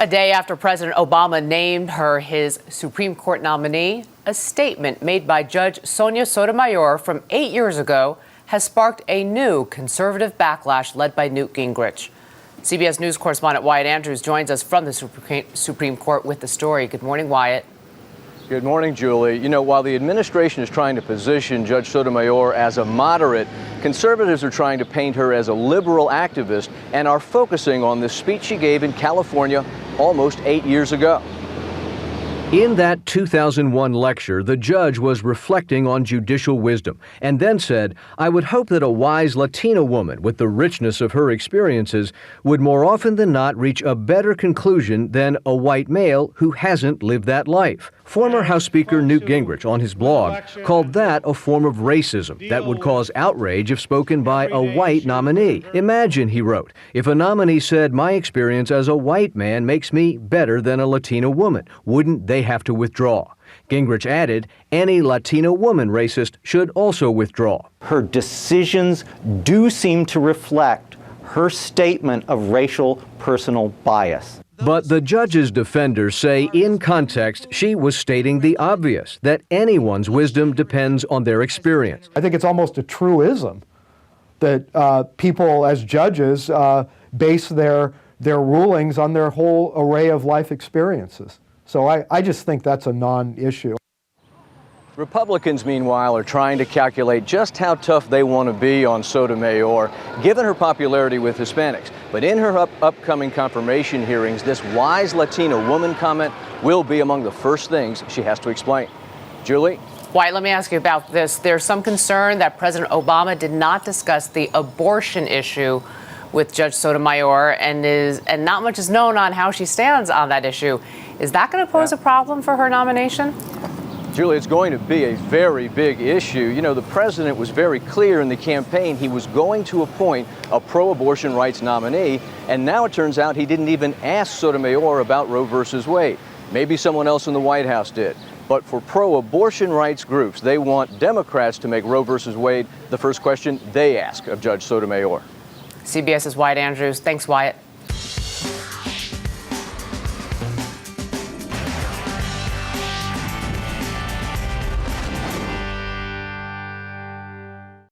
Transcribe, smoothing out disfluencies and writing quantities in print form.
A day after President Obama named her his Supreme Court nominee, a statement made by Judge Sonia Sotomayor from 8 years ago has sparked a new conservative backlash led by Newt Gingrich. CBS News correspondent Wyatt Andrews joins us from the Supreme Court with the story. Good morning, Wyatt. Good morning, Julie. You know, while the administration is trying to position Judge Sotomayor as a moderate, conservatives are trying to paint her as a liberal activist and are focusing on the speech she gave in California almost 8 years ago. In that 2001 lecture, the judge was reflecting on judicial wisdom and then said, "I would hope that a wise Latina woman with the richness of her experiences would more often than not reach a better conclusion than a white male who hasn't lived that life." Former House Speaker Newt Gingrich on his blog called that a form of racism that would cause outrage if spoken by a white nominee. "Imagine," he wrote, "if a nominee said, 'My experience as a white man makes me better than a Latina woman.' Wouldn't they have to withdraw?" Gingrich added, "Any Latina woman racist should also withdraw." Her decisions do seem to reflect her statement of racial personal bias. But the judge's defenders say in context she was stating the obvious, that anyone's wisdom depends on their experience. I think it's almost a truism that people as judges base their rulings on their whole array of life experiences. So I just think that's a non-issue. Republicans, meanwhile, are trying to calculate just how tough they want to be on Sotomayor, given her popularity with Hispanics. But in her upcoming confirmation hearings, this wise Latina woman comment will be among the first things she has to explain. Julie? Wyatt, let me ask you about this. There's some concern that President Obama did not discuss the abortion issue with Judge Sotomayor, and not much is known on how she stands on that issue. Is that going to pose a problem for her nomination? Julie, it's going to be a very big issue. You know, the president was very clear in the campaign he was going to appoint a pro-abortion rights nominee, and now it turns out he didn't even ask Sotomayor about Roe versus Wade. Maybe someone else in the White House did. But for pro-abortion rights groups, they want Democrats to make Roe versus Wade the first question they ask of Judge Sotomayor. CBS's Wyatt Andrews. Thanks, Wyatt.